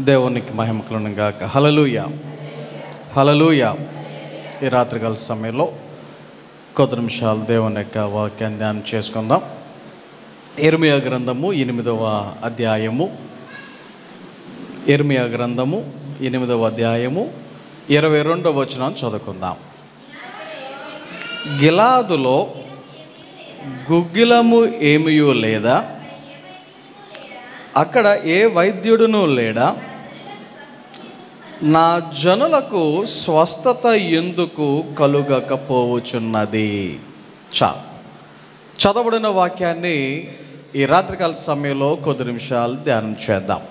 దేవునికి మహిమ కలుగును గాక. హల్లెలూయా, హల్లెలూయా. ఈ రాత్రికాల సమయంలో కొద్ది నిమిషాలు దేవుని యొక్క వాక్యాన్ని ధ్యానం చేసుకుందాం. ఇర్మియా గ్రంథము 8వ అధ్యాయము, ఇర్మియా గ్రంథము 8వ అధ్యాయము 22వ వచనాన్ని చదువుకుందాం. గిలాదులో గుగ్గిలము ఏమియూ లేదా, అక్కడ ఏ వైద్యుడును లేడా, నా జనులకు స్వస్థత ఎందుకు కలుగకపోవచున్నది. చదవబడిన వాక్యాన్ని ఈ రాత్రికాల సమయంలో కొద్ది నిమిషాలు ధ్యానం చేద్దాం.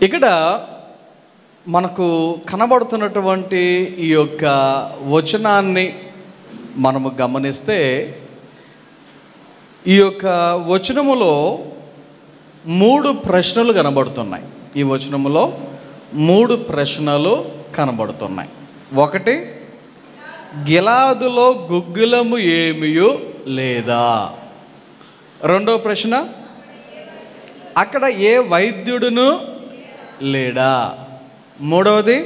ఇక్కడ మనకు కనబడుతున్నటువంటి ఈ యొక్క వచనాన్ని మనము గమనిస్తే, ఈ యొక్క వచనములో 3 ప్రశ్నలు కనబడుతున్నాయి. ఈ వచనములో 3 ప్రశ్నలు కనబడుతున్నాయి. ఒకటి, గిలాదులో గుగ్గిలము ఏమియూ లేదా. రెండవ ప్రశ్న, అక్కడ ఏ వైద్యుడును లేడా. మూడవది,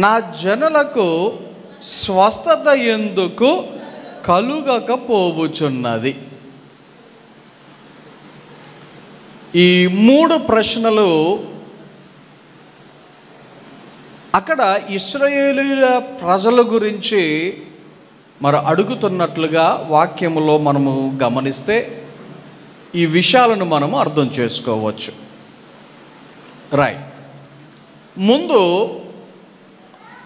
నా జనులకు స్వస్థత ఎందుకు కలుగకపోవచున్నది. ఈ 3 ప్రశ్నలు అక్కడ ఇశ్రాయేలీయుల ప్రజల గురించి మరి అడుగుతున్నట్లుగా వాక్యములో మనము గమనిస్తే ఈ విషయాలను మనము అర్థం చేసుకోవచ్చు. ముందు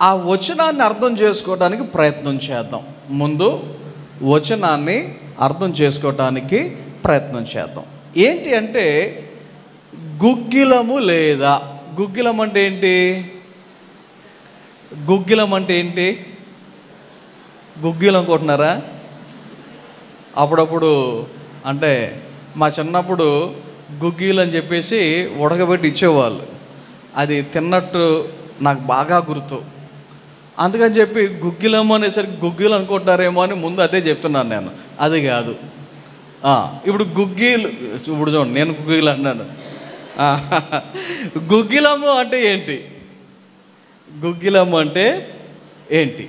ఆ వచనాన్ని అర్థం చేసుకోవడానికి ప్రయత్నం చేద్దాం. ఏంటి అంటే, గుగ్గిలము లేదా. గుగ్గిలం అంటే ఏంటి? గుగ్గిలం అనుకుంటున్నారా? అప్పుడప్పుడు అంటే మా చిన్నప్పుడు గుగ్గిలు అని చెప్పేసి ఉడకబెట్టి ఇచ్చేవాళ్ళు. అది తిన్నట్టు నాకు బాగా గుర్తు. అందుకని చెప్పి గుగ్గిలము అనేసరికి గుగ్గిలు అనుకుంటారేమో అని ముందు అదే చెప్తున్నాను నేను. అది కాదు. ఇప్పుడు గుగ్గిలు, ఇప్పుడు చూడండి, నేను గుగ్గిలు అన్నాను. గుగ్గిలము అంటే ఏంటి?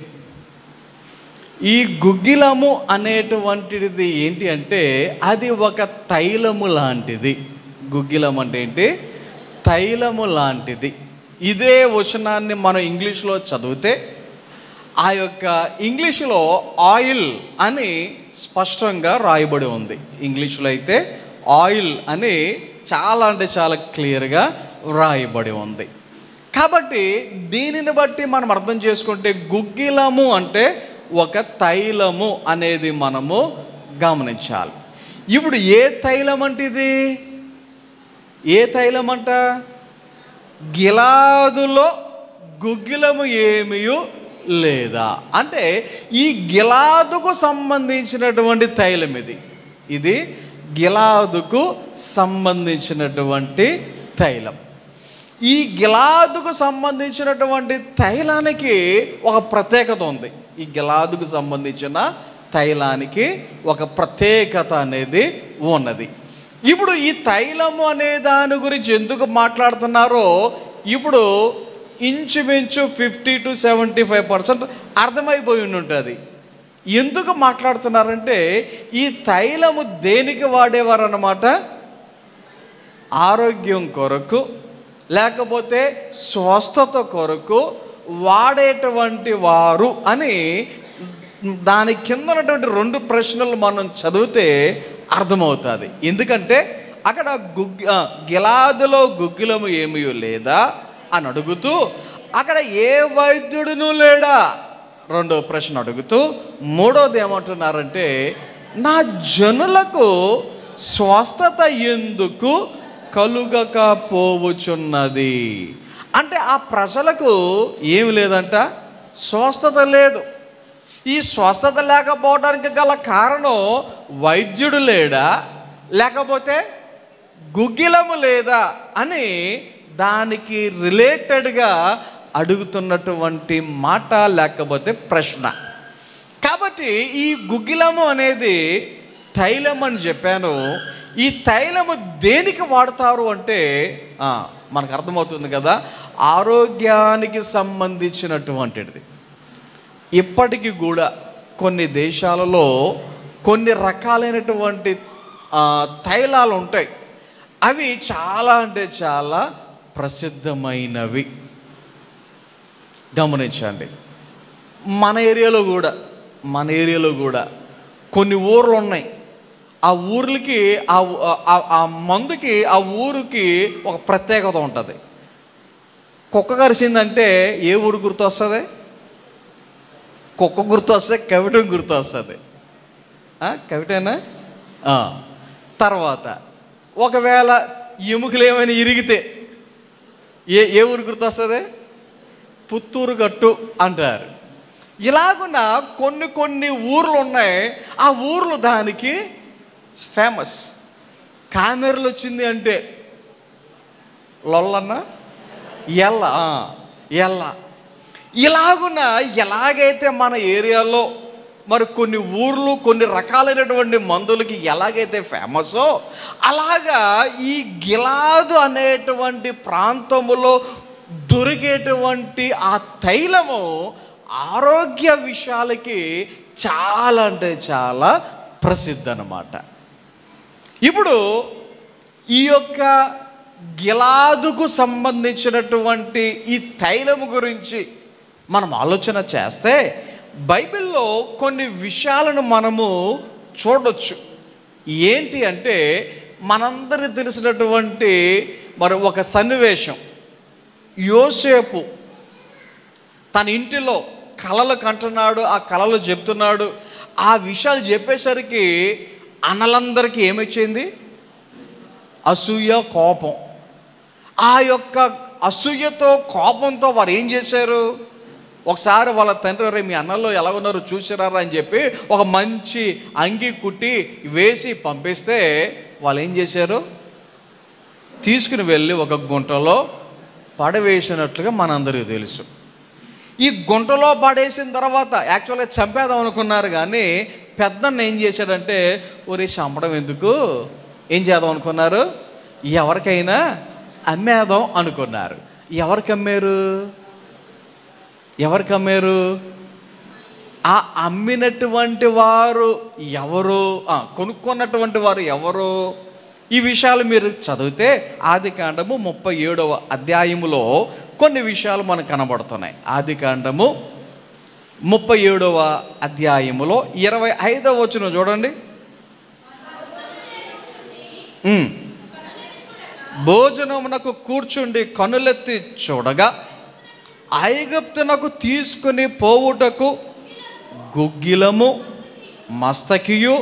ఈ గుగ్గిలము అనేటువంటిది ఏంటి అంటే, అది ఒక తైలము లాంటిది. గుగ్గిలం అంటే ఏంటి? తైలము లాంటిది. ఇదే వచనాన్ని మనం ఇంగ్లీష్లో చదివితే, ఆ యొక్క ఇంగ్లీషులో ఆయిల్ అని స్పష్టంగా రాయబడి ఉంది. ఇంగ్లీష్లో అయితే ఆయిల్ అని చాలా అంటే చాలా క్లియర్గా రాయబడి ఉంది. కాబట్టి దీనిని బట్టి మనం అర్థం చేసుకుంటే, గుగ్గిలము అంటే ఒక తైలము అనేది మనము గమనించాలి. ఇప్పుడు ఏ తైలం అంటే ఇది? ఏ తైలం అంట? గిలాదులో గుగ్గిలము ఏమీయూ లేదా. అంటే ఈ గిలాదుకు సంబంధించినటువంటి తైలం ఇది గిలాదుకు సంబంధించినటువంటి తైలం. ఈ గిలాదుకు సంబంధించినటువంటి తైలానికి ఒక ప్రత్యేకత ఉంది. ఈ గిలాదుకు సంబంధించిన తైలానికి ఒక ప్రత్యేకత అనేది ఉన్నది. ఇప్పుడు ఈ తైలము అనే దాని గురించి ఎందుకు మాట్లాడుతున్నారో ఇప్పుడు ఇంచుమించు 50 to 75% అర్థమైపోయి ఉంటుంది. ఎందుకు మాట్లాడుతున్నారంటే, ఈ తైలము దేనికి వాడేవారు అన్నమాట? ఆరోగ్యం కొరకు, లేకపోతే స్వస్థత కొరకు వాడేటువంటి వారు అని దాని కింద ఉన్నటువంటి 2 ప్రశ్నలు మనం చదివితే అర్థమవుతుంది. ఎందుకంటే అక్కడ గిలాదులో గుగ్గిలము ఏమీ లేదా అని అడుగుతూ, అక్కడ ఏ వైద్యుడును లేడా రెండో ప్రశ్న అడుగుతూ, మూడోది ఏమంటున్నారంటే, నా జనులకు స్వస్థత ఎందుకు కలుగకపోవచున్నది. అంటే ఆ ప్రజలకు ఏమి లేదంట? స్వస్థత లేదు. ఈ స్వస్థత లేకపోవడానికి గల కారణం వైద్యుడు లేడా, లేకపోతే గుగ్గిలము లేదా అని దానికి రిలేటెడ్గా అడుగుతున్నటువంటి మాట, లేకపోతే ప్రశ్న. కాబట్టి ఈ గుగ్గిలము అనేది తైలం అని చెప్పాను. ఈ తైలము దేనికి వాడతారు అంటే మనకు అర్థమవుతుంది కదా, ఆరోగ్యానికి సంబంధించినటువంటిది. ఇప్పటికీ కూడా కొన్ని దేశాలలో కొన్ని రకాలైనటువంటి తైలాలు ఉంటాయి. అవి చాలా అంటే చాలా ప్రసిద్ధమైనవి. గమనించండి. మన ఏరియాలో కూడా కొన్ని ఊర్లు ఉన్నాయి. ఆ ఊర్లకి ఆ మందుకి ఆ ఊరికి ఒక ప్రత్యేకత ఉంటుంది. కుక్క కరిసిందంటే ఏ ఊరు గుర్తు వస్తుంది? కుక్క గుర్తు వస్తే కవిటం గుర్తు వస్తుంది. కవిటేనా? తర్వాత ఒకవేళ ఎముకలు ఏమైనా ఇరిగితే ఏ ఊరు గుర్తు వస్తుంది? పుత్తూరు గట్టు అంటారు. ఇలాగున్న కొన్ని ఊర్లు ఉన్నాయి. ఆ ఊర్లు దానికి ఫేమస్. కామెరలు వచ్చింది అంటే లొల్లన్న ఎల్ల ఇలాగున్న ఎలాగైతే మన ఏరియాలో మరి కొన్ని ఊర్లు కొన్ని రకాలైనటువంటి మందులకి ఎలాగైతే ఫేమసో అలాగా ఈ గిలాదు అనేటువంటి ప్రాంతములో దొరికేటువంటి ఆ తైలము ఆరోగ్య విషయాలకి చాలా అంటే చాలా ప్రసిద్ధి అన్నమాట. ఇప్పుడు ఈ యొక్క గిలాదుకు సంబంధించినటువంటి ఈ తైలము గురించి మనం ఆలోచన చేస్తే బైబిల్లో కొన్ని విషయాలను మనము చూడొచ్చు. ఏంటి అంటే మనందరికి తెలిసినటువంటి మరి ఒక సన్నివేశం. యోసేపు తన ఇంటిలో కలలు కంటున్నాడు, ఆ కలలు చెప్తున్నాడు. ఆ విషయాలు చెప్పేసరికి అన్నలందరికీ ఏమొచ్చింది? అసూయ, కోపం. ఆ యొక్క అసూయతో కోపంతో వారు ఏం చేశారు? ఒకసారి వాళ్ళ తండ్రి, మీ అన్నల్లో ఎలా ఉన్నారో చూసిరారా అని చెప్పి ఒక మంచి అంగి కుట్టి వేసి పంపిస్తే వాళ్ళు ఏం చేశారు? తీసుకుని వెళ్ళి ఒక గుంటలో పడవేసినట్లుగా మనందరికీ తెలుసు. ఈ గుంటలో పడేసిన తర్వాత యాక్చువల్గా చంపేద్దాం అనుకున్నారు, కానీ పెద్దన్న ఏం చేశాడంటే, ఒరే చంపడం ఎందుకు, ఏం చేద్దాం అనుకున్నారు? ఎవరికైనా అమ్మేద్దాం అనుకున్నారు. ఎవరికి అమ్మారు? ఆ అమ్మినటువంటి వారు ఎవరు, కొనుక్కున్నటువంటి వారు ఎవరు? ఈ విషయాలు మీరు చదివితే ఆదికాండము 37వ అధ్యాయములో కొన్ని విషయాలు మనకు కనబడుతున్నాయి. ఆదికాండము 37వ అధ్యాయములో 25వ వచనం చూడండి. భోజనమునకు కూర్చుండి కనులెత్తి చూడగా ఐగుప్తునకు తీసుకుని పోవుటకు గుగ్గిలము, మస్తకియు,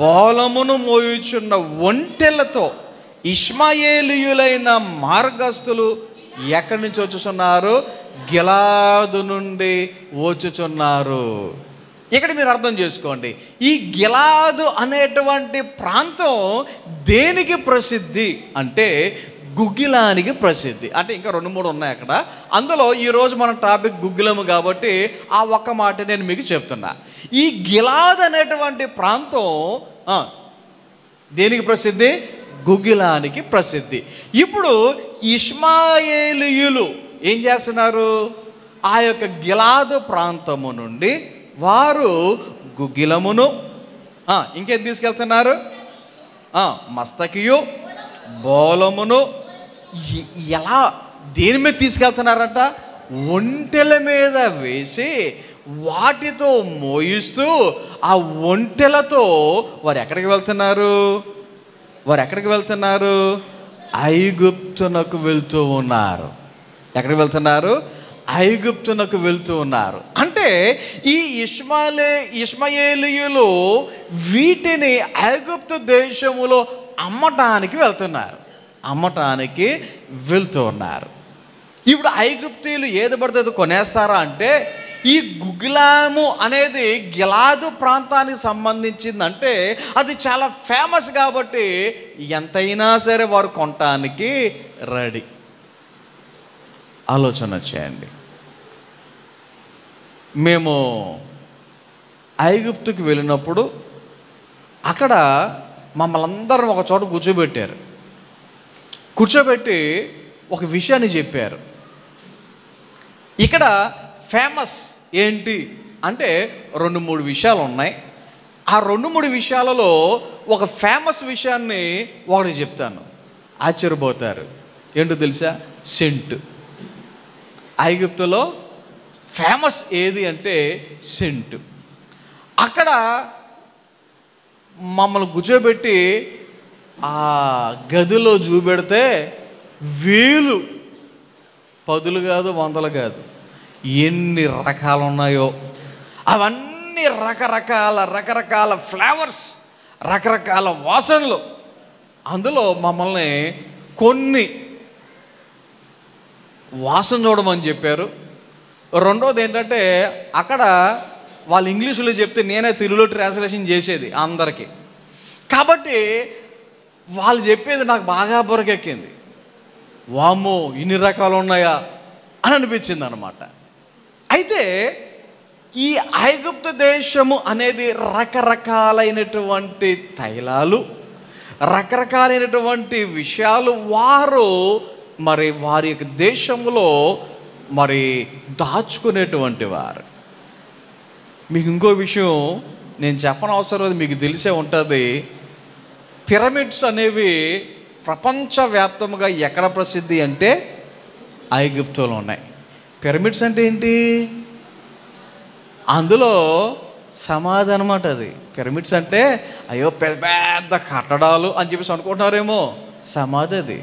బోలమును మోయుచున్న ఒంటెలతో ఇష్మాయేలీయులైన మార్గస్థులు ఎక్కడి నుంచి వచ్చుచున్నారు? గిలాదు నుండి వచ్చుచున్నారు. ఇక్కడ మీరు అర్థం చేసుకోండి, ఈ గిలాదు అనేటువంటి ప్రాంతం దేనికి ప్రసిద్ధి అంటే గుగ్గిలానికి ప్రసిద్ధి. అంటే ఇంకా 2-3 ఉన్నాయి అక్కడ. అందులో ఈరోజు మన టాపిక్ గుగ్గిలము కాబట్టి ఆ ఒక్క మాట నేను మీకు చెప్తున్నా. ఈ గిలాదు అనేటువంటి ప్రాంతం దేనికి ప్రసిద్ధి? గుగ్గిలానికి ప్రసిద్ధి. ఇప్పుడు ఇష్మాయేలీయులు ఏం చేస్తున్నారు? ఆ యొక్క గిలాదు ప్రాంతము నుండి వారు గుగ్గిలమును ఇంకేం తీసుకెళ్తున్నారు? మస్తకియు, బోలమును. ఎలా దేని మీద తీసుకెళ్తున్నారంట? ఒంటెల మీద వేసి వాటితో మోయిస్తూ ఆ ఒంటెలతో వారు ఎక్కడికి వెళ్తున్నారు? ఐగుప్తునకు వెళ్తూ ఉన్నారు. ఎక్కడికి వెళ్తున్నారు? ఐగుప్తునకు వెళ్తూ ఉన్నారు. అంటే ఈ ఇష్మాయేలీయులు వీటిని ఐగుప్తు దేశములో అమ్మటానికి వెళ్తూ ఉన్నారు. ఇప్పుడు ఐగుప్తీయులు ఏది పడితే కొనేస్తారా అంటే, ఈ గుగ్గిలాము అనేది గిలాదు ప్రాంతానికి సంబంధించిందంటే అది చాలా ఫేమస్ కాబట్టి ఎంతైనా సరే వారు కొనటానికి రెడీ. ఆలోచన చేయండి. మేము ఐగుప్తుకి వెళ్ళినప్పుడు అక్కడ మమ్మల్ని అందరం ఒక చోట కూర్చోబెట్టారు. కూర్చోబెట్టి ఒక విషయాన్ని చెప్పారు. ఇక్కడ ఫేమస్ ఏంటి అంటే 2-3 విషయాలు ఉన్నాయి. ఆ 2-3 విషయాలలో ఒక ఫేమస్ విషయాన్ని ఒకటి చెప్తాను, ఆశ్చర్యపోతారు. ఏంటో తెలుసా? సెంటు. ఐగుప్తులో ఫేమస్ ఏది అంటే సెంటు. అక్కడ మమ్మల్ని కూర్చోబెట్టి ఆ గదిలో చూపెడితే వేలు, 10 కాదు 100 కాదు, ఎన్ని రకాలు ఉన్నాయో అవన్నీ రకరకాల ఫ్లేవర్స్, రకరకాల వాసనలు. అందులో మమ్మల్ని కొన్ని వాసన చూడమని చెప్పారు. రెండోది ఏంటంటే అక్కడ వాళ్ళు ఇంగ్లీషులో చెప్తే నేనే తెలుగులో ట్రాన్స్లేషన్ చేసేది అందరికీ. కాబట్టి వాళ్ళు చెప్పేది నాకు బాగా బుర్రకెక్కింది. వామ్మో ఇన్ని రకాలు ఉన్నాయా అని అనిపించింది అనమాట. అయితే ఈ ఐగుప్తు దేశము అనేది రకరకాలైనటువంటి తైలాలు, రకరకాలైనటువంటి విషయాలు వారు మరి వారి యొక్క దేశంలో మరి దాచుకునేటువంటి వారు. మీకు ఇంకో విషయం నేను చెప్పనవసరం లేదు, మీకు తెలిసే ఉంటుంది. పిరమిడ్స్ అనేవి ప్రపంచవ్యాప్తంగా ఎక్కడ ప్రసిద్ధి అంటే ఐగుప్తులో ఉన్నాయి. పిరమిడ్స్ అంటే ఏంటి? అందులో సమాధి అనమాట. అది పిరమిడ్స్ అంటే అయ్యో పెద్ద పెద్ద కట్టడాలు అని చెప్పేసి అనుకుంటున్నారేమో, సమాధి అది.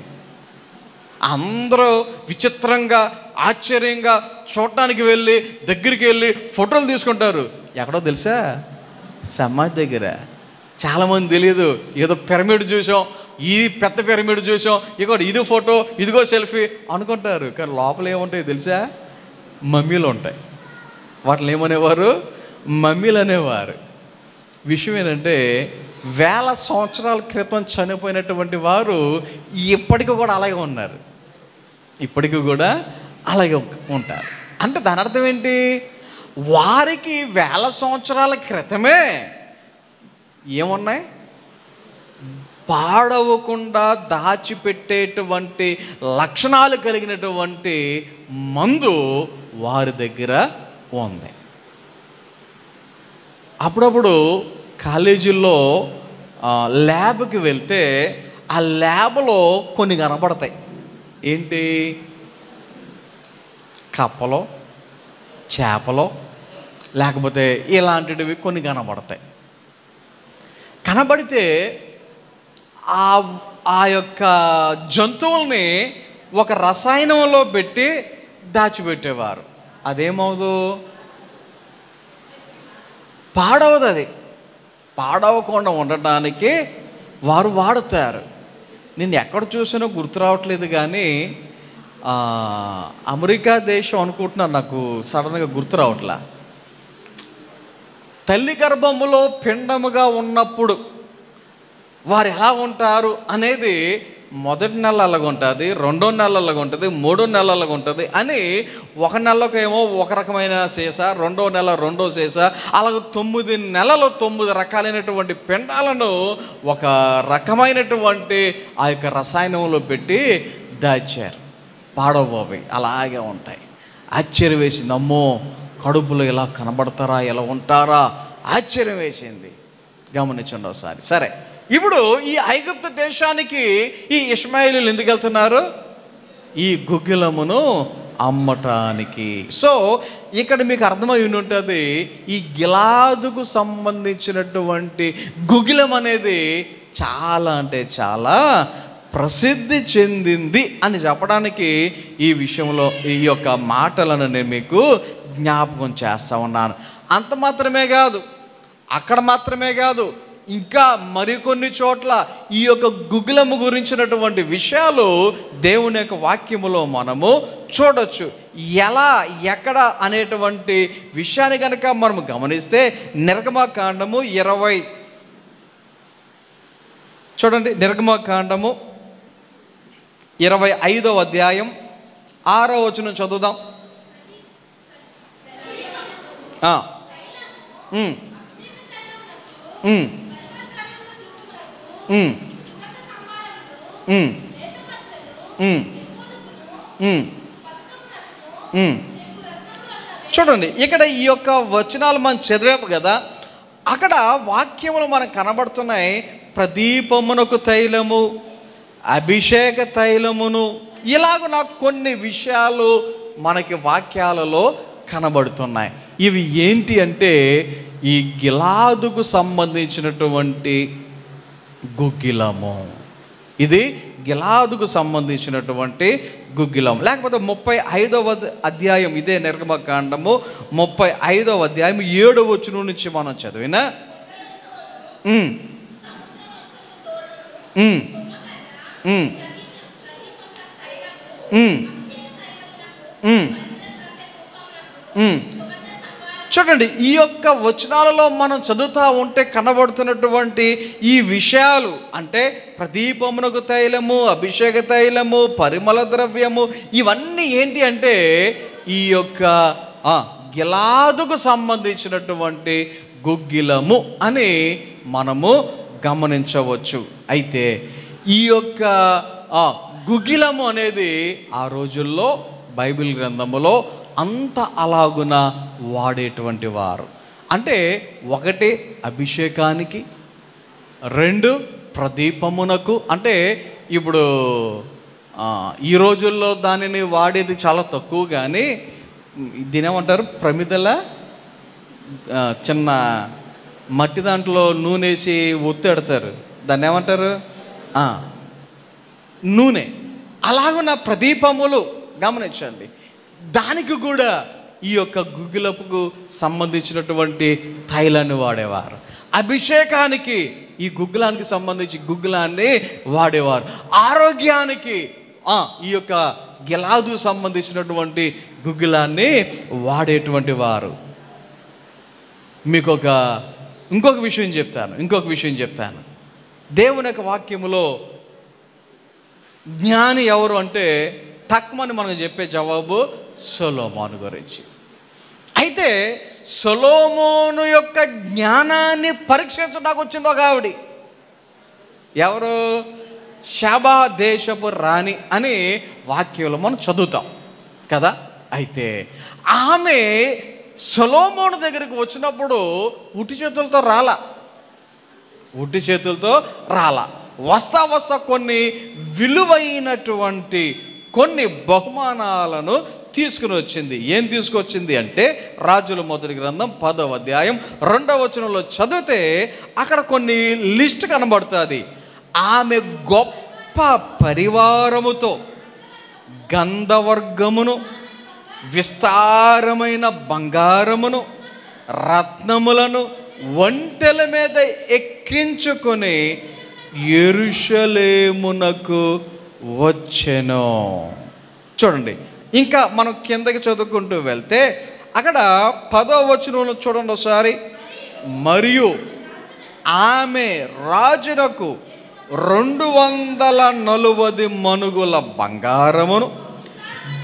అందరూ విచిత్రంగా ఆశ్చర్యంగా చూడటానికి వెళ్ళి దగ్గరికి వెళ్ళి ఫోటోలు తీసుకుంటారు. ఎక్కడో తెలుసా? సమాధి దగ్గర. చాలామంది తెలియదు, ఏదో పిరమిడ్ చూసాం, ఈ పెద్ద పిరమిడ్ చూసాం, ఇక ఇది ఫోటో, ఇదిగో సెల్ఫీ అనుకుంటారు. కానీ లోపల ఏముంటాయి తెలుసా? మమ్మీలు ఉంటాయి. వాటిని ఏమనేవారు? మమ్మీలు అనేవారు. విషయం ఏంటంటే 1000 సంవత్సరాల క్రితం చనిపోయినటువంటి వారు ఇప్పటికీ కూడా అలాగే ఉన్నారు, ఇప్పటికీ కూడా అలాగే ఉంటారు. అంటే దాని అర్థం ఏంటి? వారికి 1000 సంవత్సరాల క్రితమే ఏమున్నాయి? పాడవకుండా దాచిపెట్టేటువంటి లక్షణాలు కలిగినటువంటి మందు వారి దగ్గర ఉంది. అప్పుడప్పుడు కాలేజీల్లో ల్యాబ్కి వెళ్తే ఆ ల్యాబ్లో కొన్ని కనబడతాయి. ఏంటి? కప్పలో, చేపలో, లేకపోతే ఇలాంటివి కొన్ని కనబడతాయి. కనబడితే ఆ యొక్క జంతువుల్ని ఒక రసాయనంలో పెట్టి దాచిపెట్టేవారు. అదేమవుదు? పాడవదు. అది పాడవకుండా ఉండటానికి వారు వాడుతారు. నేను ఎక్కడ చూసినా గుర్తు రావట్లేదు, కానీ అమెరికా దేశం అనుకుంటున్నాను, నాకు సడన్గా గుర్తు రావట్లా. తల్లి గర్భములో పిండముగా ఉన్నప్పుడు వారు ఎలా ఉంటారు అనేది మొదటి నెల అలాగ ఉంటుంది, 2వ నెల అలాగ ఉంటుంది, 3వ నెల అలాగ ఉంటుంది అని. ఒక నెలకేమో ఒక రకమైన సీస, 2వ నెల 2వ సీస, అలాగ 9 నెలలు 9 రకాలైనటువంటి పిండాలను ఒక రకమైనటువంటి ఆ యొక్క రసాయనంలో పెట్టి దాచారు. పాడవోవి అలాగే ఉంటాయి. ఆశ్చర్యం వేసింది. అమ్మో, కడుపులో ఇలా కనబడతారా, ఎలా ఉంటారా? ఆశ్చర్యం వేసింది. గమనించండి ఒకసారి. సరే, ఇప్పుడు ఈ ఐగుప్తు దేశానికి ఈ ఇష్మాయేలీలు ఎందుకు వెళ్తున్నారు? ఈ గుగ్గిలమును అమ్మటానికి. సో ఇక్కడ మీకు అర్థమై ఉంటుంది, ఈ గిలాదుకు సంబంధించినటువంటి గుగ్గిలం అనేది చాలా అంటే చాలా ప్రసిద్ధి చెందింది అని చెప్పడానికి ఈ విషయంలో ఈ యొక్క మాటలను నేను మీకు జ్ఞాపకం చేస్తూ ఉన్నాను. అంత మాత్రమే కాదు, అక్కడ మాత్రమే కాదు, ఇంకా మరికొన్ని చోట్ల ఈ యొక్క గుగ్గిలము గురించినటువంటి విషయాలు దేవుని యొక్క వాక్యములో మనము చూడొచ్చు. ఎలా, ఎక్కడ అనేటువంటి విషయాన్ని కనుక మనము గమనిస్తే నిర్గమకాండము 20 చూడండి. నిర్గమకాండము 25వ అధ్యాయం 6వ వచనం చదువుదాం. ఉమ్, ఉమ్, ఉమ్, ఉమ్, ఉమ్. చూడండి, ఇక్కడ ఈ యొక్క వచనాలు మనం చదివాము కదా, అక్కడ వాక్యములు మనకు కనబడుతున్నాయి. ప్రదీపమునకు తైలము, అభిషేక తైలమును, ఇలాగ నాకు కొన్ని విషయాలు మనకి వాక్యాలలో కనబడుతున్నాయి. ఇవి ఏంటి అంటే ఈ గిలాదుకు సంబంధించినటువంటి గుగ్గిలము. ఇది గిలాదుకు సంబంధించినటువంటి గుగ్గిలం. లేకపోతే 35వ అధ్యాయం, ఇదే నిర్గమకాండము 35వ అధ్యాయం 7వ వచనం నుంచి మనం చదివినా, చూడండి, ఈ యొక్క వచనాలలో మనం చదువుతూ ఉంటే కనబడుతున్నటువంటి ఈ విషయాలు అంటే ప్రదీపమునకు తైలము, అభిషేక తైలము, పరిమళ ద్రవ్యము, ఇవన్నీ ఏంటి అంటే ఈ యొక్క గిలాదుకు సంబంధించినటువంటి గుగ్గిలము అని మనము గమనించవచ్చు. అయితే ఈ యొక్క గుగ్గిలము అనేది ఆ రోజుల్లో బైబిల్ గ్రంథములో అంత అలాగున వాడేటువంటి వారు. అంటే 1 అభిషేకానికి, 2 ప్రదీపమునకు. అంటే ఇప్పుడు ఈ రోజుల్లో దానిని వాడేది చాలా తక్కువ, కానీ దీనేమంటారు, ప్రమిదల చిన్న మట్టి దాంట్లో నూనెసి ఒత్తెడతారు, దాన్ని ఏమంటారు, నూనె. అలాగున్న ప్రదీపములు గమనించండి, దానికి కూడా ఈ యొక్క గుగ్గిలపుకు సంబంధించినటువంటి తైలాన్ని వాడేవారు. అభిషేకానికి ఈ గుగ్గిలానికి సంబంధించి గుగ్గిలాన్ని వాడేవారు. ఆరోగ్యానికి ఈ యొక్క గిలాదు సంబంధించినటువంటి గుగ్గిలాన్ని వాడేటువంటి వారు. మీకు ఇంకొక విషయం చెప్తాను. దేవుని యొక్క వాక్యములో జ్ఞాని ఎవరు అంటే తక్కువని మనకు చెప్పే జవాబు సొలొమోను గురించి. అయితే సొలొమోను యొక్క జ్ఞానాన్ని పరీక్షించడానికి వచ్చింది ఒక ఆవిడ. ఎవరు? షాబా దేశపు రాణి అని వాక్యంలో మనం చదువుతాం కదా. అయితే ఆమె సొలొమోను దగ్గరికి వచ్చినప్పుడు ఉట్టి చేతులతో రాలా. వస్తా కొన్ని విలువైనటువంటి కొన్ని బహుమానాలను తీసుకుని వచ్చింది. ఏం తీసుకొచ్చింది అంటే రాజుల మొదటి గ్రంథం 10వ అధ్యాయం 2వ వచనంలో చదివితే అక్కడ కొన్ని లిస్ట్ కనబడుతుంది. ఆమె గొప్ప పరివారముతో గంధవర్గమును, విస్తారమైన బంగారమును, రత్నములను ఒంటెల మీద ఎక్కించుకొని యెరూషలేమునకు వచ్చెను. చూడండి, ఇంకా మనం కిందకి చదువుకుంటూ వెళ్తే అక్కడ 10వ వచనంలో చూడండి ఒకసారి. మరియు ఆమె రాజునకు 240 మణుగుల బంగారమును,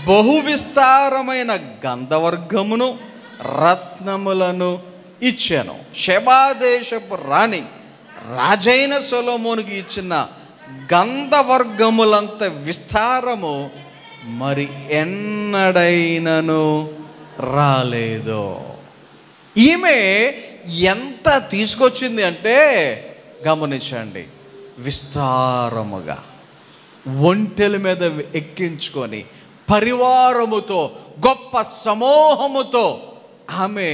బహు విస్తారమైన గంధవర్గమును, రత్నములను ఇచ్చాను. షెబా దేశపు రాణి రాజైన సొలొమోనుకి ఇచ్చిన గంధవర్గములంత విస్తారము మరి ఎన్నడైనను రాలేదు. ఈమె ఎంత తీసుకొచ్చింది అంటే గమనించండి, విస్తారముగా ఒంటెల మీద ఎక్కించుకొని పరివారముతో గొప్ప సమూహముతో ఆమె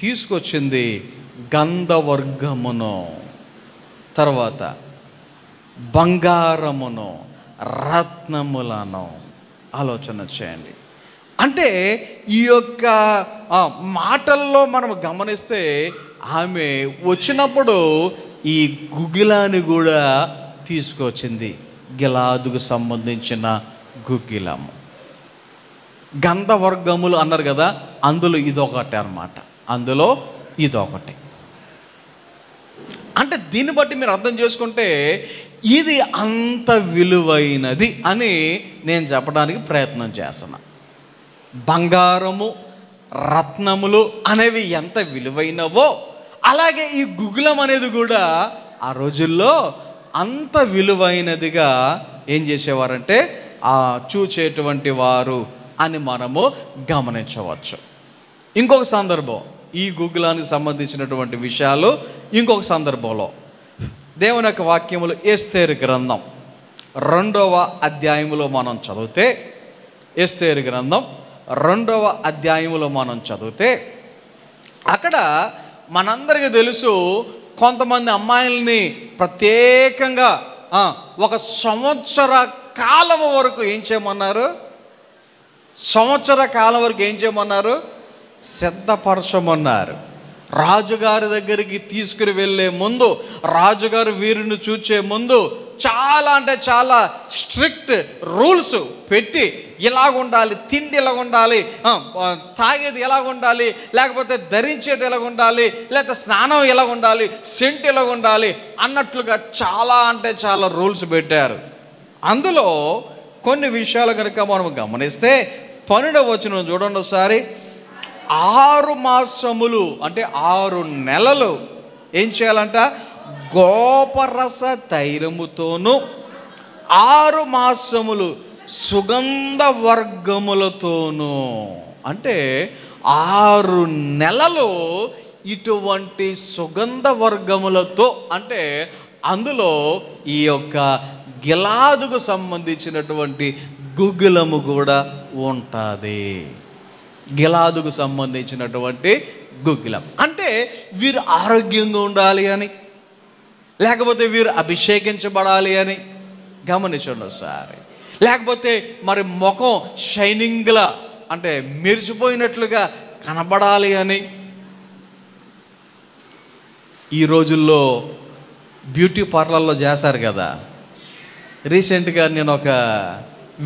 తీసుకొచ్చింది గంధవర్గమును, తర్వాత బంగారమును, రత్నములను. ఆలోచన చేయండి. అంటే ఈ యొక్క మాటల్లో మనం గమనిస్తే ఆమె వచ్చినప్పుడు ఈ గుగ్గిలాన్ని కూడా తీసుకొచ్చింది. గిలాదుకు సంబంధించిన గుగ్గిలము. గంధవర్గములు అన్నారు కదా, అందులో ఇదొకటి అన్నమాట. అంటే దీన్ని బట్టి మీరు అర్థం చేసుకుంటే ఇది అంత విలువైనది అని నేను చెప్పడానికి ప్రయత్నం చేస్తున్నా. బంగారము, రత్నములు అనేవి ఎంత విలువైనవో అలాగే ఈ గుగ్గిలం అనేది కూడా ఆ రోజుల్లో అంత విలువైనదిగా ఏం చేసేవారంటే చూచేటువంటి వారు అని మనము గమనించవచ్చు. ఇంకొక సందర్భం, ఈ గుగ్గిలానికి సంబంధించినటువంటి విషయాలు ఇంకొక సందర్భంలో దేవుని యొక్క వాక్యములు ఎస్తేరు గ్రంథం 2వ అధ్యాయములో మనం చదివితే, ఎస్తేరు గ్రంథం 2వ అధ్యాయములో మనం చదివితే అక్కడ మనందరికీ తెలుసు, కొంతమంది అమ్మాయిల్ని ప్రత్యేకంగా 1 సంవత్సర కాలం వరకు ఏం చేయమన్నారు? సంవత్సర కాలం వరకు ఏం చేయమన్నారు? సిద్ధపరచమన్నారు. రాజుగారి దగ్గరికి తీసుకుని వెళ్ళే ముందు, రాజుగారు వీరిని చూచే ముందు చాలా అంటే చాలా స్ట్రిక్ట్ రూల్స్ పెట్టి, ఇలాగుండాలి, తిండి ఎలాగుండాలి, తాగేది ఎలాగుండాలి, లేకపోతే ధరించేది ఎలాగుండాలి, లేకపోతే స్నానం ఎలాగుండాలి, సెంట్ ఎలాగుండాలి అన్నట్లుగా చాలా అంటే చాలా రూల్స్ పెట్టారు. అందులో కొన్ని విషయాలు కనుక మనం గమనిస్తే 12వ వచనం చూడండి ఒకసారి. 6 మాసములు అంటే 6 నెలలు ఏం చేయాలంట? గోపరస తైలముతోనూ 6 మాసములు సుగంధ వర్గములతోనూ, అంటే 6 నెలలు ఇటువంటి సుగంధ వర్గములతో, అంటే అందులో ఈ యొక్క గిలాదుకు సంబంధించినటువంటి గుగ్గిలము కూడా ఉంటుంది. గిలాదుకు సంబంధించినటువంటి గుగ్గిలం అంటే వీరు ఆరోగ్యంగా ఉండాలి అని, లేకపోతే వీరు అభిషేకించబడాలి అని గమనించండి ఒకసారి. లేకపోతే మరి ముఖం షైనింగ్లా అంటే మెరిసిపోయినట్లుగా కనబడాలి అని. ఈ రోజుల్లో బ్యూటీ పార్లర్లో చేశారు కదా. రీసెంట్గా నేను ఒక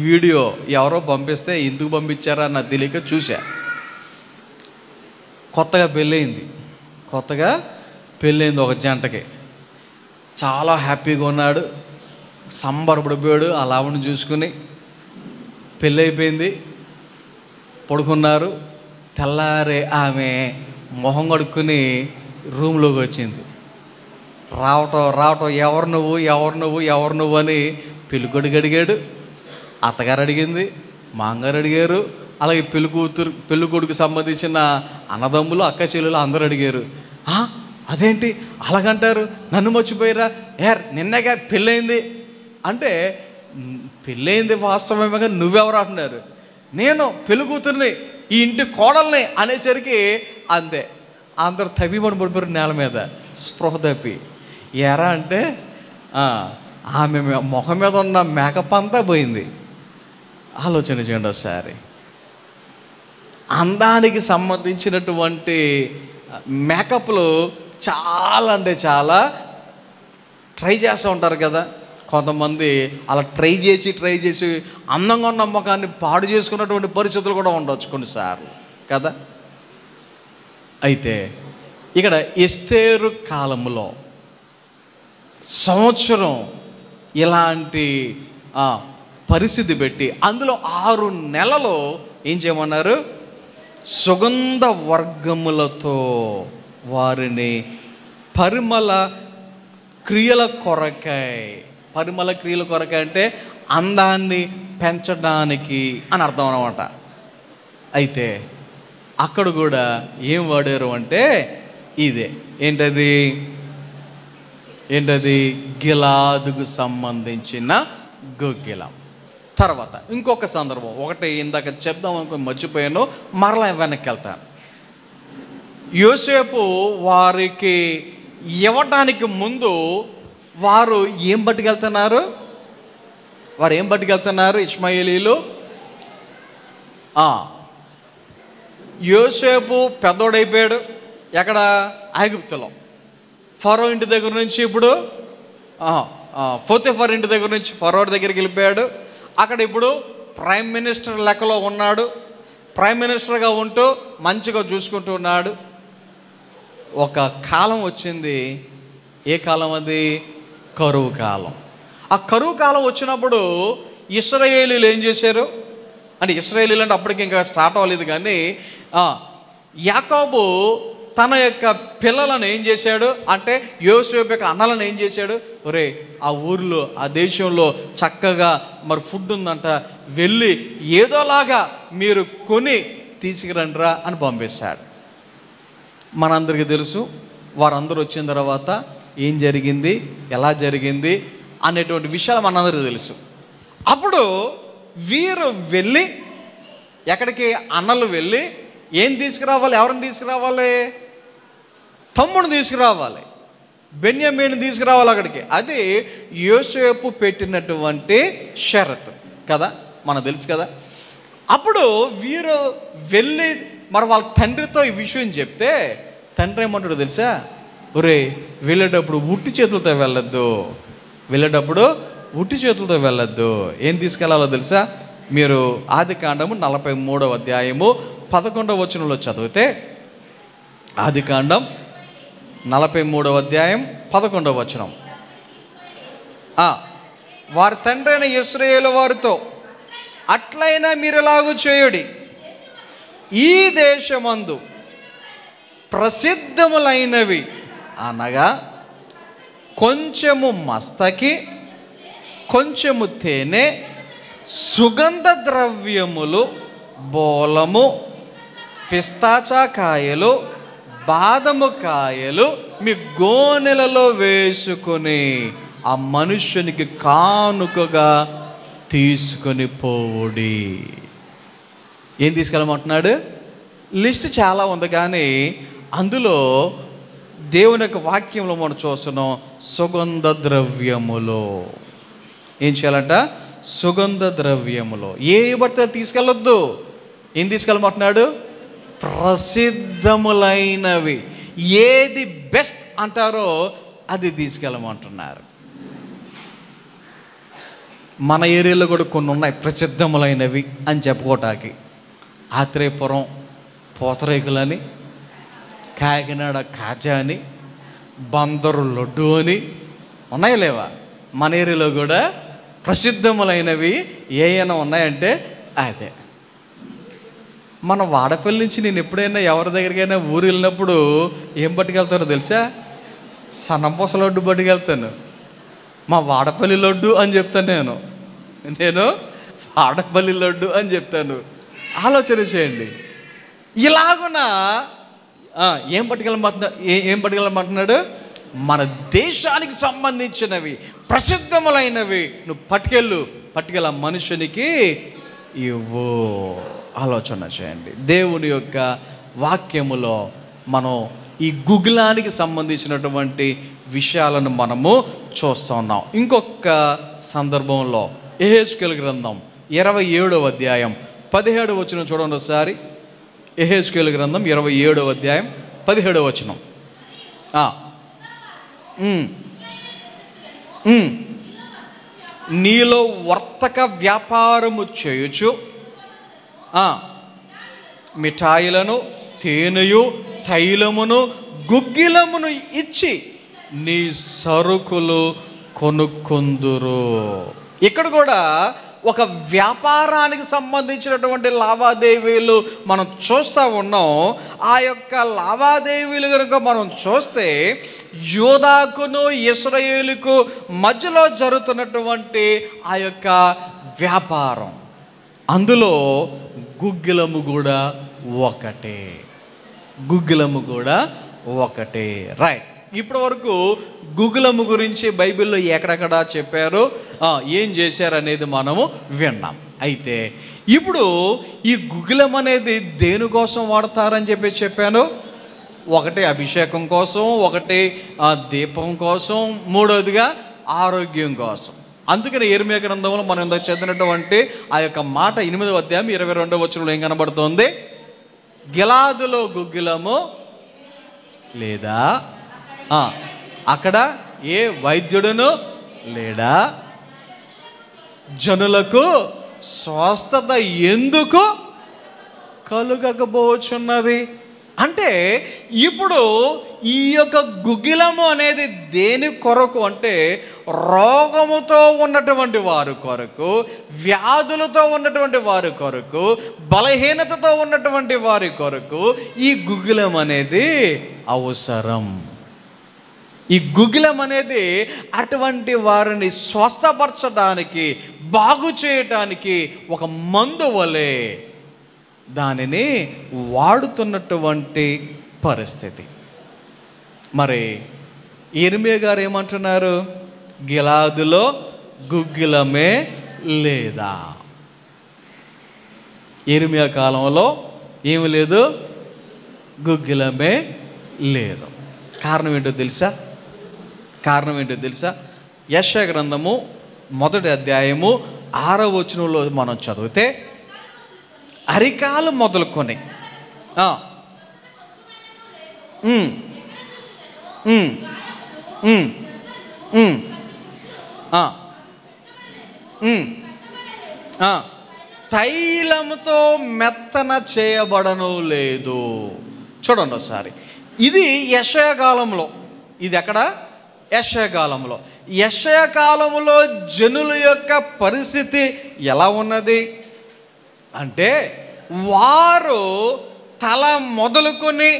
వీడియో ఎవరో పంపిస్తే ఎందుకు పంపించారా నాకు తెలియక చూసా. కొత్తగా పెళ్ళయింది ఒక జంటకి. చాలా హ్యాపీగా ఉన్నాడు, సంబరపడిపోయాడు. ఆ లావణ్ణి చూసుకుని పెళ్ళి అయిపోయింది, పడుకున్నారు. తెల్లారే ఆమె మొహం కడుక్కుని రూమ్లోకి వచ్చింది. రావటం ఎవరు నువ్వు అని పెళ్ళికొడుకు అడిగాడు, అత్తగారు అడిగింది, మామగారు అడిగారు, అలాగే పెళ్ళికొడుకు సంబంధించిన అన్నదమ్ములు, అక్క చెల్లెలు అందరూ అడిగారు. అదేంటి అలాగంటారు, నన్ను మర్చిపోయారా, నిన్నగా పెళ్ళయింది అంటే. పెళ్ళయింది వాస్తవమేగా, నువ్వెవరు అంటున్నారు. నేను పెళ్లి కూతుర్ని, ఈ ఇంటి కోడల్ని అనేసరికి అంతే అందరూ తవ్విమని పడిపోయారు నేల మీద, స్పృహ తప్పి. ఎరా అంటే ఆమె ముఖం మీద ఉన్న మేకప్ అంతా పోయింది. ఆలోచన చేయండి ఒకసారి. అందానికి సంబంధించినటువంటి మేకప్లు చాలా అంటే చాలా ట్రై చేస్తూ ఉంటారు కదా కొంతమంది. అలా ట్రై చేసి అందంగా ఉన్న ముఖాన్ని పాడు చేసుకున్నటువంటి పరిస్థితులు కూడా ఉండవచ్చు కొన్నిసార్లు కదా. అయితే ఇక్కడ ఎస్తేరు కాలంలో సంవత్సరం ఇలాంటి పరిస్థితి పెట్టి అందులో 6 నెలలు ఏం చేయమన్నారు? సుగంధ వర్గములతో వారిని పరిమళ క్రియల కొరకై అంటే అందాన్ని పెంచడానికి అని అర్థం అన్నమాట. అయితే అక్కడ కూడా ఏం వాడారు అంటే ఇదే ఏంటది గిలాదుకు సంబంధించిన గుగ్గిలం. తర్వాత ఇంకొక సందర్భం, ఒకటి ఇందాక చెప్దాం అనుకుని మర్చిపోయాను, మరలా వెనక్కి వెళ్తాను. యోసేపు వారికి ఇవ్వటానికి ముందు వారు ఏం పట్టుకెళ్తున్నారు? ఇష్మాయేలీలు యోసేపు పెద్దోడైపోయాడు. ఎక్కడ? ఐగుప్తులో. ఫరో ఇంటి దగ్గర నుంచి ఇప్పుడు పోతీఫర్ ఇంటి దగ్గర నుంచి ఫరో దగ్గరికి వెళ్ళిపోయాడు. అక్కడ ఇప్పుడు ప్రైమ్ మినిస్టర్ లెక్కలో ఉన్నాడు. ప్రైమ్ మినిస్టర్గా ఉంటూ మంచిగా చూసుకుంటూ ఉన్నాడు. ఒక కాలం వచ్చింది. ఏ కాలం అది? కరువు కాలం. ఆ కరువు కాలం వచ్చినప్పుడు ఇశ్రాయేలీలు ఏం చేశారు అంటే, ఇశ్రాయేలీలు అంటే అప్పటికి ఇంకా స్టార్ట్ అవ్వలేదు కానీ, యాకోబు తన యొక్క పిల్లలను ఏం చేశాడు అంటే యోసేపు యొక్క అన్నలను ఏం చేశాడు, ఒరే ఆ ఊరిలో ఆ దేశంలో చక్కగా మరి ఫుడ్ ఉందంట, వెళ్ళి ఏదోలాగా మీరు కొని తీసుకురండిరా అని పంపిస్తాడు. మనందరికీ తెలుసు వారందరూ వచ్చిన తర్వాత ఏం జరిగింది, ఎలా జరిగింది అనేటువంటి విషయాలు మనందరికీ తెలుసు. అప్పుడు వీరు వెళ్ళి ఎక్కడికి, అన్నలు వెళ్ళి ఏం తీసుకురావాలి, ఎవరిని తీసుకురావాలి, తమ్ముడిని తీసుకురావాలి, బెన్యామీను తీసుకురావాలి అక్కడికి. అది యోసేపు పెట్టినటువంటి షరతు కదా, మనకు తెలుసు కదా. అప్పుడు వీరు వెళ్ళి మరి వాళ్ళ తండ్రితో ఈ విషయం చెప్తే తండ్రి ఏమంటాడు తెలుసా, ఒరే వెళ్ళేటప్పుడు ఉట్టి చేతులతో వెళ్ళొద్దు, వెళ్ళేటప్పుడు ఉట్టి చేతులతో వెళ్ళొద్దు, ఏం తీసుకెళ్లాలో తెలుసా. మీరు ఆదికాండము 43వ అధ్యాయము 11వ వచనంలో చదివితే, ఆదికాండం 43వ అధ్యాయం 11వ వచనం, వారి తండ్రి అయిన ఇశ్రాయేలు వారితో, అట్లయినా మీరు ఎలాగూ చేయుడి, ఈ దేశమందు ప్రసిద్ధములైనవి అనగా కొంచెము మస్తకి, కొంచెము తేనె, సుగంధ ద్రవ్యములు, బోలము, పిస్తాచా కాయలు, బాదము కాయలు మీ గోనెలలో వేసుకొని ఆ మనుష్యునికి కానుకగా తీసుకొని పోవుడి. ఏం తీసుకెళ్ళమంటున్నాడు, లిస్ట్ చాలా ఉంది, కానీ అందులో దేవుని యొక్క వాక్యంలో మనం చూస్తున్నాం సుగంధ ద్రవ్యములు. ఏం చేయాలంట, సుగంధ ద్రవ్యములు. ఏ పడితే తీసుకెళ్ళొద్దు, ఏం తీసుకెళ్ళమంటున్నాడు, ప్రసిద్ధములైనవి, ఏది బెస్ట్ అంటారో అది తీసుకెళ్ళమంటున్నారు. మన ఏరియాలో కూడా కొన్ని ఉన్నాయి ప్రసిద్ధములైనవి అని చెప్పుకోవటానికి. ఆత్రేయపురం పూతరేకులని, కాకినాడ కాజా అని, బందరు లడ్డు అని ఉన్నాయా లేవా? మన ఏరియాలో కూడా ప్రసిద్ధములైనవి ఏమైనా ఉన్నాయంటే అదే. మన వాడపల్లి నుంచి నేను ఎప్పుడైనా ఎవరి దగ్గరికైనా ఊరు వెళ్ళినప్పుడు ఏం పట్టుకెళ్తారో తెలుసా, సన్నపూస లడ్డు పట్టుకెళ్తాను. మా వాడపల్లి లడ్డు అని చెప్తాను, నేను వాడపల్లి లడ్డు అని చెప్తాను. ఆలోచన చేయండి. ఇలాగున ఏం పట్టుకెళ్ళమంటున్నాడు, మన దేశానికి సంబంధించినవి ప్రసిద్ధములైనవి నువ్వు పట్టుకెళ్ళ మనుషునికి ఇవ్వు. ఆలోచన చేయండి. దేవుని యొక్క వాక్యములో మనం ఈ గుగ్లానికి సంబంధించినటువంటి విషయాలను మనము చూస్తూ ఉన్నాం. ఇంకొక సందర్భంలో యెహెజ్కేలు గ్రంథం 27వ అధ్యాయం 17వ వచనం చూడండి ఒకసారి. యెహెజ్కేలు గ్రంథం 27వ అధ్యాయం 17వ వచనం. నీలో వర్తక వ్యాపారము చేయుచు మిఠాయిలను, తేనెయు, తైలమును, గుగ్గిలమును ఇచ్చి నీ సరుకులు కొనుక్కొందురు. ఇక్కడ కూడా ఒక వ్యాపారానికి సంబంధించినటువంటి లావాదేవీలు మనం చూస్తూ ఉన్నాం. ఆ యొక్క లావాదేవీలు కనుక మనం చూస్తే యూదాకును ఇశ్రాయేలుకు మధ్యలో జరుగుతున్నటువంటి ఆ యొక్క వ్యాపారం, అందులో గుగ్గిలము కూడా ఒకటే. రైట్. ఇప్పటి వరకు గుగ్గిలము గురించి బైబిల్లో ఎక్కడెక్కడ చెప్పారు, ఏం చేశారు అనేది మనము విన్నాం. అయితే ఇప్పుడు ఈ గుగ్గిలం అనేది దేనికోసం వాడతారని చెప్పాను. ఒకటి అభిషేకం కోసం, ఒకటి దీపం కోసం, మూడవదిగా ఆరోగ్యం కోసం. అందుకని యెరెమీయా గ్రంథంలో మనం ఇందాక చదివినటువంటి ఆ యొక్క మాట 8వ అధ్యాయం 22వ వచనంలో ఏం కనబడుతోంది, గిలాదులో గుగ్గిలము లేదా, అక్కడ ఏ వైద్యుడును లేడా, జనులకు స్వస్థత ఎందుకు కలుగకపోవచ్చున్నది అంటే ఇప్పుడు ఈ యొక్క గుగ్గిలము అనేది దేని కొరకు అంటే, రోగముతో ఉన్నటువంటి వారి కొరకు, వ్యాధులతో ఉన్నటువంటి వారి కొరకు, బలహీనతతో ఉన్నటువంటి వారి కొరకు ఈ గుగ్గిలం అనేది అవసరం. ఈ గుగ్గిలం అనేది అటువంటి వారిని స్వస్థపరచడానికి, బాగు చేయటానికి ఒక మందు వలె దానిని వాడుతున్నటువంటి పరిస్థితి. మరి యిర్మీయా గారు ఏమంటున్నారు? గిలాదులో గుగ్గిలమే లేదా? యిర్మీయా కాలంలో ఏమి లేదు, గుగ్గిలమే లేదు. కారణం ఏంటో తెలుసా? యెషయా గ్రంథము 1వ అధ్యాయము 6వ వచనంలో మనం చదివితే, అరికాలు మొదలుకొని తైలముతో మెత్తన చేయబడను లేదు. చూడండి ఒకసారి, ఇది యెషయా కాలంలో. ఇది ఎక్కడ? యెషయా కాలంలో. యెషయా కాలంలో జనుల యొక్క పరిస్థితి ఎలా ఉన్నది అంటే, వారు తల మొదలుకొని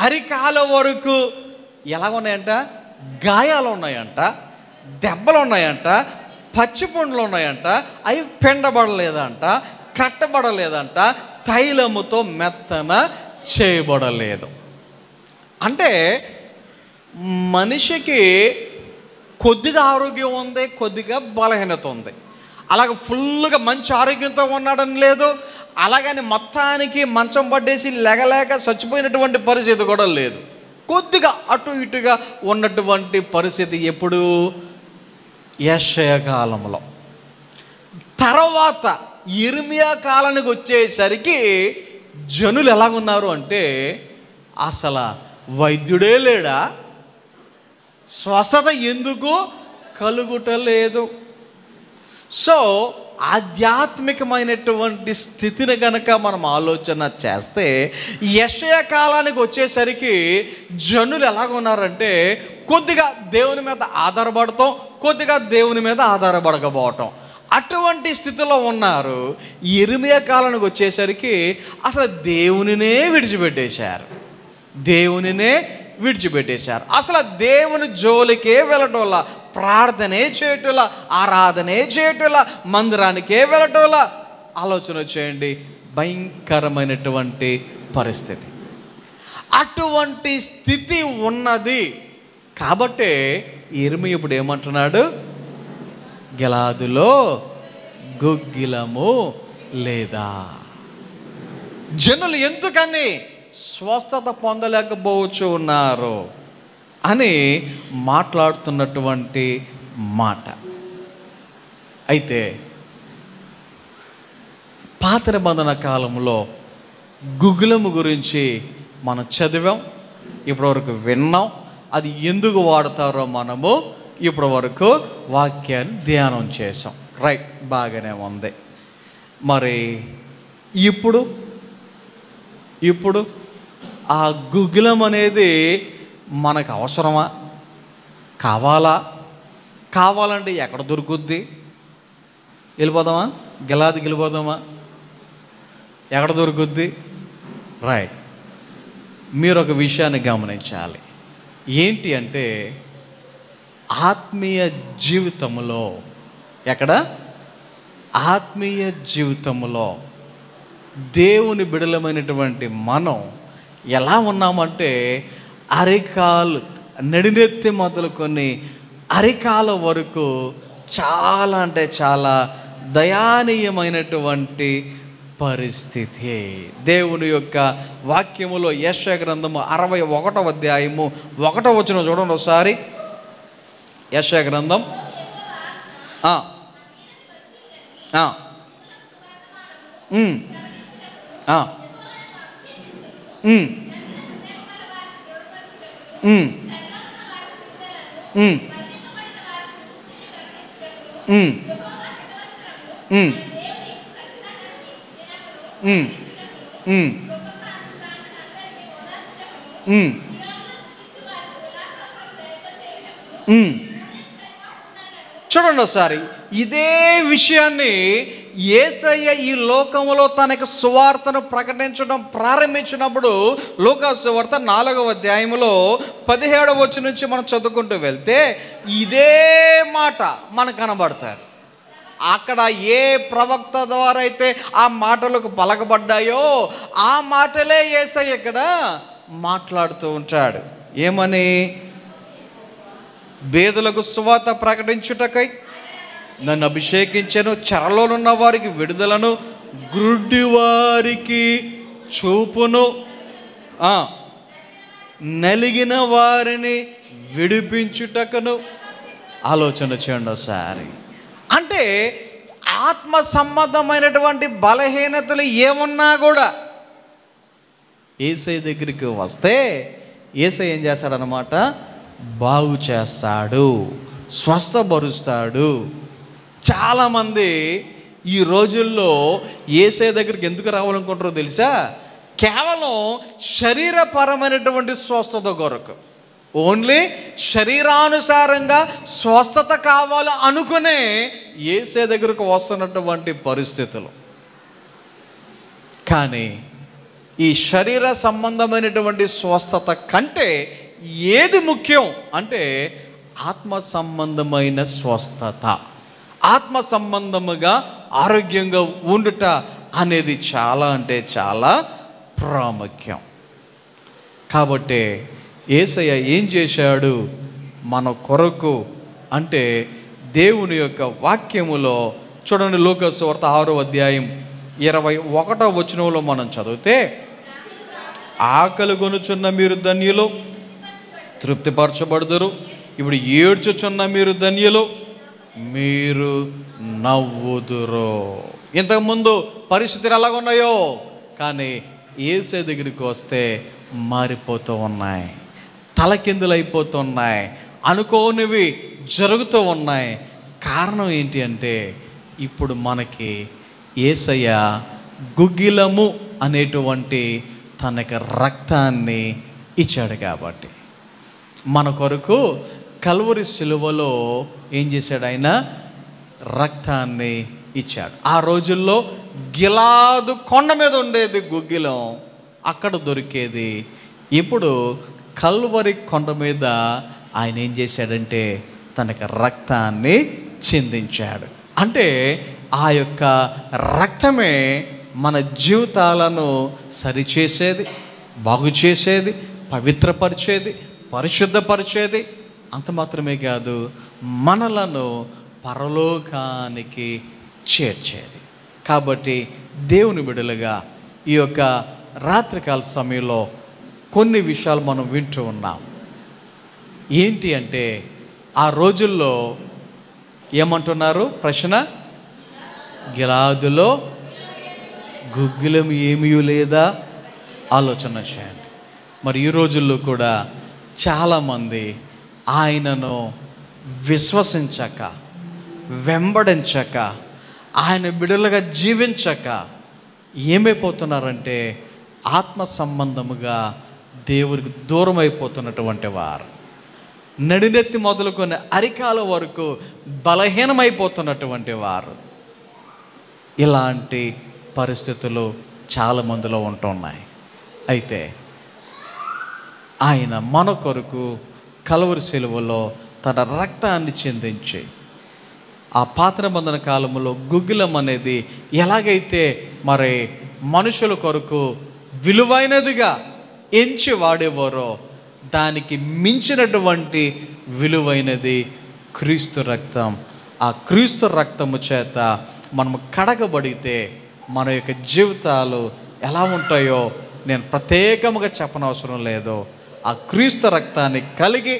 అరికాల వరకు ఎలా ఉన్నాయంట? గాయాలు ఉన్నాయంట, దెబ్బలు ఉన్నాయంట, పచ్చిపుండ్లు ఉన్నాయంట, అవి పెండబడలేదంట, కట్టబడలేదంట, తైలముతో మెత్తన చేయబడలేదు. అంటే మనిషికి కొద్దిగా ఆరోగ్యం ఉంది, కొద్దిగా బలహీనత ఉంది. అలాగే ఫుల్గా మంచి ఆరోగ్యంతో ఉన్నాడని లేదు, అలాగని మొత్తానికి మంచం పట్టేసి లెగలేక చచ్చిపోయినటువంటి పరిస్థితి కూడా లేదు. కొద్దిగా అటు ఇటుగా ఉన్నటువంటి పరిస్థితి ఎప్పుడు? యెషయా కాలంలో. తర్వాత యిర్మీయా కాలానికి వచ్చేసరికి జనులు ఎలాగున్నారు అంటే, అసలు వైద్యుడే లేడా, స్వస్థత ఎందుకు కలుగుటలేదు. సో ఆధ్యాత్మికమైనటువంటి స్థితిని కనుక మనం ఆలోచన చేస్తే, యెషయా కాలానికి వచ్చేసరికి జనులు ఎలాగున్నారంటే, కొద్దిగా దేవుని మీద ఆధారపడతాం, కొద్దిగా దేవుని మీద ఆధారపడకపోవటం, అటువంటి స్థితిలో ఉన్నారు. యిర్మీయా కాలానికి వచ్చేసరికి అసలు దేవునినే విడిచిపెట్టేశారు. అసలు దేవుని జోలికే వెళ్ళటోలా, ప్రార్థనే చేయటోలా, ఆరాధనే చేయటోలా, మందిరానికే వెళ్ళటోలా. ఆలోచన చేయండి, భయంకరమైనటువంటి పరిస్థితి. అటువంటి స్థితి ఉన్నది కాబట్టే యిర్మీయా ఇప్పుడు ఏమంటున్నాడు? గిలాదులో గుగ్గిలము లేదా? జనులు ఎందుకని స్వస్థత పొందలేకపోవచ్చు ఉన్నారు అని మాట్లాడుతున్నటువంటి మాట. అయితే పాత నిబంధన కాలంలో గుగ్గిలము గురించి మనం చదివాం, ఇప్పటివరకు విన్నాం. అది ఎందుకు వాడతారో మనము ఇప్పటి వరకు వాక్యాన్ని ధ్యానం చేసాం. రైట్, బాగానే ఉంది. మరి ఇప్పుడు ఆ గుగ్గిలం అనేది మనకు అవసరమా? కావాలంటే ఎక్కడ దొరుకుద్ది? వెళ్ళిపోదామా? గిలాదికి వెళ్ళిపోదామా? ఎక్కడ దొరుకుద్ది? రైట్, మీరు ఒక విషయాన్ని గమనించాలి. ఏంటి అంటే, ఆత్మీయ జీవితంలో ఆత్మీయ జీవితంలో దేవుని బిడలమైనటువంటి మనం ఎలా ఉన్నామంటే, అరికాలు నడినెత్తి మొదలుకొని అరికాల వరకు చాలా అంటే చాలా దయానీయమైనటువంటి పరిస్థితి. దేవుని యొక్క వాక్యములో యెషయా గ్రంథము 61వ అధ్యాయము 1వ వచనం చూడండి ఒకసారి. యెషయా గ్రంథం ఉమ్, ఉమ్. చూడండి ఒకసారి ఇదే విషయాన్ని యేసయ్య ఈ లోకంలో తనకి సువార్తను ప్రకటించడం ప్రారంభించినప్పుడు లూకా సువార్త 4వ అధ్యాయంలో 17వ వచనం నుంచి మనం చదువుకుంటూ వెళ్తే ఇదే మాట మనకు కనబడతారు. అక్కడ ఏ ప్రవక్త ద్వారా అయితే ఆ మాటలకు పలకబడ్డాయో ఆ మాటలే యేసయ్య ఇక్కడ మాట్లాడుతూ ఉంటాడు. ఏమని? బేదలకు సువార్త ప్రకటించుటకై నన్ను అభిషేకించెను, చెరలోనున్న వారికి విడుదలను, గుడ్డి వారికి చూపును, నలిగిన వారిని విడిపించుటకును. ఆలోచన చేయండి ఒకసారి. అంటే ఆత్మ సంబంధమైనటువంటి బలహీనతలు ఏమున్నా కూడా యేసయ్య దగ్గరికి వస్తే యేసయ్య ఏం చేస్తాడనమాట? బాగు చేస్తాడు, స్వస్థపరుస్తాడు. చాలామంది ఈ రోజుల్లో యేసయ్య దగ్గరికి ఎందుకు రావాలనుకుంటారో తెలుసా? కేవలం శరీరపరమైనటువంటి స్వస్థత కొరకు, ఓన్లీ శరీరానుసారంగా స్వస్థత కావాలి అనుకునే యేసయ్య దగ్గరకు వస్తున్నటువంటి పరిస్థితులు. కానీ ఈ శరీర సంబంధమైనటువంటి స్వస్థత కంటే ఏది ముఖ్యం అంటే ఆత్మ సంబంధమైన స్వస్థత, ఆత్మ సంబంధముగా ఆరోగ్యంగా ఉండుట అనేది చాలా అంటే చాలా ప్రాముఖ్యం. కాబట్టి యేసయ్య ఏం చేశాడు మన కొరకు అంటే దేవుని యొక్క వాక్యములో చూడండి. లూకా సువార్త 6వ అధ్యాయం 21వ వచనంలో మనం చదివితే, ఆకలి గొనుచున్న మీరు ధన్యులు, తృప్తిపరచబడుదురు. ఇప్పుడు ఏడ్చుచున్న మీరు ధన్యులు, మీరు నవ్వుదురు. ఇంతకుముందు పరిస్థితులు ఎలాగున్నాయో కానీ యేసయ్య దగ్గరికి వస్తే మారిపోతూ ఉన్నాయి, తలకిందులైపోతున్నాయి, అనుకోనివి జరుగుతూ ఉన్నాయి. కారణం ఏంటి అంటే ఇప్పుడు మనకి యేసయ్య గుగ్గిలము అనేటువంటి తనకి రక్తాన్ని ఇచ్చాడు. కాబట్టి మన కొరకు కల్వరి సిలువలో ఏం చేశాడు? ఆయన రక్తాన్ని ఇచ్చాడు. ఆ రోజుల్లో గిలాదు కొండ మీద ఉండేది గుగ్గిలం, అక్కడ దొరికేది. ఇప్పుడు కల్వరి కొండ మీద ఆయన ఏం చేశాడంటే తనకి రక్తాన్ని చిందించాడు. అంటే ఆ యొక్క రక్తమే మన జీవితాలను సరిచేసేది, బాగు చేసేది, పవిత్రపరిచేది, పరిశుద్ధపరిచేది. అంత మాత్రమే కాదు, మనలను పరలోకానికి చేర్చేది. కాబట్టి దేవుని బిడ్డలుగా ఈ యొక్క రాత్రికాల సమయంలో కొన్ని విషయాలు మనం వింటూ ఉన్నాం. ఏంటి అంటే ఆ రోజుల్లో ఏమంటున్నారు? ప్రశ్న, గిలాదులో గుగ్గిలం ఏమీ లేదా? ఆలోచన చేయండి. మరి ఈ రోజుల్లో కూడా చాలామంది ఆయనను విశ్వసించక, వెంబడించక, ఆయన బిడ్డలుగా జీవించక ఏమైపోతున్నారంటే ఆత్మ సంబంధముగా దేవుడికి దూరం అయిపోతున్నటువంటి వారు, నడినెత్తి మొదలుకొని అరికాల వరకు బలహీనమైపోతున్నటువంటి వారు. ఇలాంటి పరిస్థితులు చాలా మందిలో ఉంటున్నాయి. అయితే ఆయన మన కొరకు కల్వరి సిలువలో తన రక్తాన్ని చిందించి, ఆ పాత నిబంధన కాలంలో గుగ్గిలం అనేది ఎలాగైతే మరి మనుషుల కొరకు విలువైనదిగా ఎంచి వాడేవారో దానికి మించినటువంటి విలువైనది క్రీస్తు రక్తం. ఆ క్రీస్తు రక్తము చేత మనము కడగబడితే మన యొక్క జీవితాలు ఎలా ఉంటాయో నేను ప్రత్యేకముగా చెప్పనవసరం లేదు. ఆ క్రీస్తు రక్తాన్ని కలిగి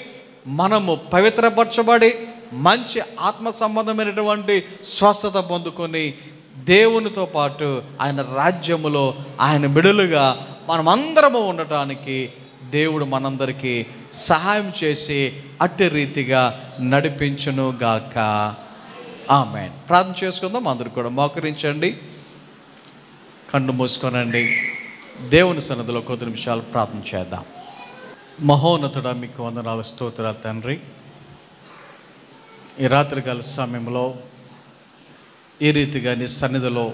మనము పవిత్రపరచబడి మంచి ఆత్మ సంబంధమైనటువంటి స్వస్థత పొందుకొని దేవునితో పాటు ఆయన రాజ్యములో ఆయన బిడలుగా మనమందరము ఉండటానికి దేవుడు మనందరికీ సహాయం చేసి అట్టి రీతిగా నడిపించును గాక. ఆమేన్. ప్రార్థన చేసుకుందాం. అందరూ కూడా మోకరించండి, కన్ను మూసుకోనండి. దేవుని సన్నిధిలో కొద్ది నిమిషాలు ప్రార్థన చేద్దాం. మహోన్నతుడా, మీకు వందనాలు, స్తోత్రాలు తండ్రి. ఈ రాత్రికాల సమయంలో ఈ రీతిగా నీ సన్నిధిలో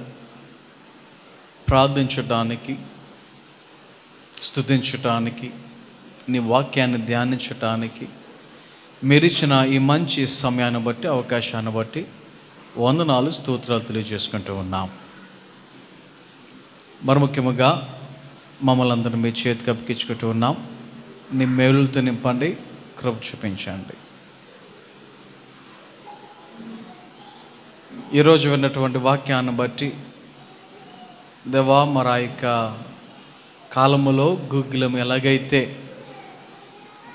ప్రార్థించడానికి, స్తుతించటానికి, నీ వాక్యాన్ని ధ్యానించటానికి మీరిచ్చిన ఈ మంచి సమయాన్ని బట్టి, అవకాశాన్ని బట్టి వందనాలు, స్తోత్రాలు తెలియజేసుకుంటూ ఉన్నాం. మరి ముఖ్యంగా మమ్మల్ని అందరినీ మీ చేతికి అప్పగించుకుంటూ ఉన్నాం. నీ మేలులతో నింపండి, కృప చూపించండి. ఈరోజు విన్నటువంటి వాక్యాన్ని బట్టి దేవా, మరి ఆ యొక్క కాలములో గుగ్గిలం ఎలాగైతే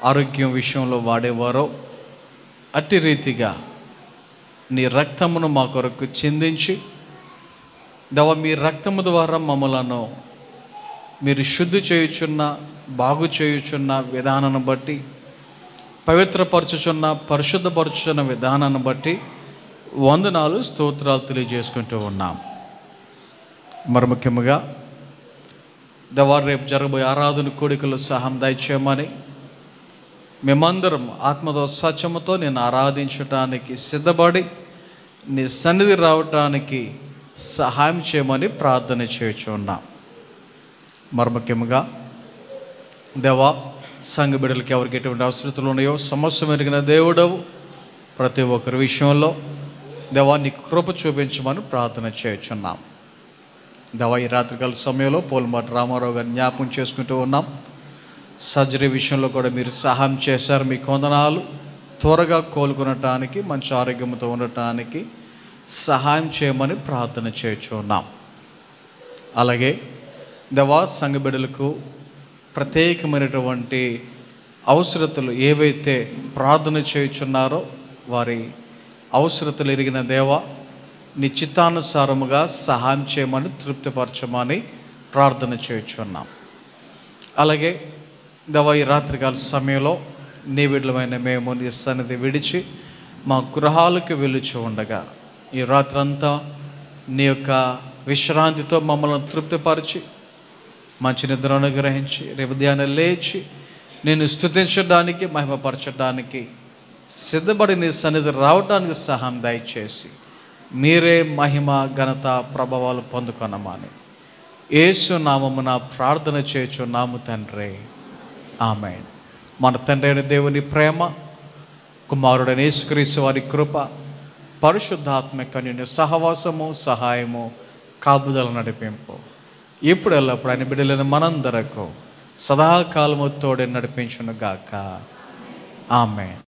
ఆరోగ్యం విషయంలో వాడేవారో అట్టి రీతిగా నీ రక్తమును మా కొరకు చిందించి దేవా, మీ రక్తము ద్వారా మమ్మలను మీరు శుద్ధి చేయుచున్న, బాగు చేయుచున్న విధానాన్ని బట్టి, పవిత్రపరచుచున్న, పరిశుద్ధపరచుచున్న విధానాన్ని బట్టి వందనాలు, స్తోత్రాలు తెలియజేసుకుంటూ ఉన్నాం. మరి ముఖ్యంగా దేవా, రేపు జరగబోయే ఆరాధన కోడికలు సహాయం దయచేయమని, మేమందరం ఆత్మతో సత్యముతో నేను ఆరాధించటానికి సిద్ధపడి నీ సన్నిధి రావటానికి సహాయం చేయమని ప్రార్థన చేయుచున్నాం. మరి ముఖ్యంగా దేవా, సంఘ బిడ్డలకి ఎవరికి ఎటువంటి అవసరతలు ఉన్నాయో సమస్య మెరిగిన దేవుడవు, ప్రతి ఒక్కరి విషయంలో దేవా నీ కృప చూపించమని ప్రార్థన చేయుచున్నాం. దేవా, ఈ రాత్రికాల సమయంలో పోల్మాటి రామారావు గారిని జ్ఞాపకం చేసుకుంటూ ఉన్నాం. సర్జరీ విషయంలో కూడా మీరు సహాయం చేశారు, మీకు వందనాలు. త్వరగా కోలుకునటానికి, మంచి ఆరోగ్యంతో ఉండటానికి సహాయం చేయమని ప్రార్థన చేయుచున్నాం. అలాగే దేవా, సంఘ బిడ్డలకు ప్రత్యేకమైనటువంటి అవసరతలు ఏవైతే ప్రార్థన చేయుచున్నారో వారి అవసరతలు ఎరిగిన దేవా, నీ చిత్తానుసారముగా సహాయం చేయమని, తృప్తిపరచమని ప్రార్థన చేయుచున్నాం. అలాగే దేవా, ఈ రాత్రికాల సమయంలో నీ బిడ్డలమైన మేము నీ సన్నిధి విడిచి మా గృహాలకు వెలుచు ఉండగా ఈ రాత్రంతా నీ యొక్క విశ్రాంతితో మమ్మల్ని తృప్తిపరిచి మంచి నిద్ర అనుగ్రహించి రేపు ధ్యానం లేచి నేను స్తుతించడానికి, మహిమపరచడానికి సిద్ధపడి నీ సన్నిధి రావడానికి సహాయం దయచేసి మీరే మహిమ, ఘనత, ప్రభావాలు పొందుకొనమని యేసు నామమున ప్రార్థన చేయుచున్నాము తండ్రి, ఆమేన్. మన తండ్రి అయిన దేవుని ప్రేమ, కుమారుడైన యేసుక్రీస్తు వారి కృప, పరిశుద్ధాత్మ కన్యుని సహవాసము, సహాయము, కాపుదల, నడిపింపు ఇప్పుడు ఎల్లప్పుడు ఆయన బిడ్డలైన మనందరకు సదాకాలము తోడే నడిపించును గాక. ఆమేన్.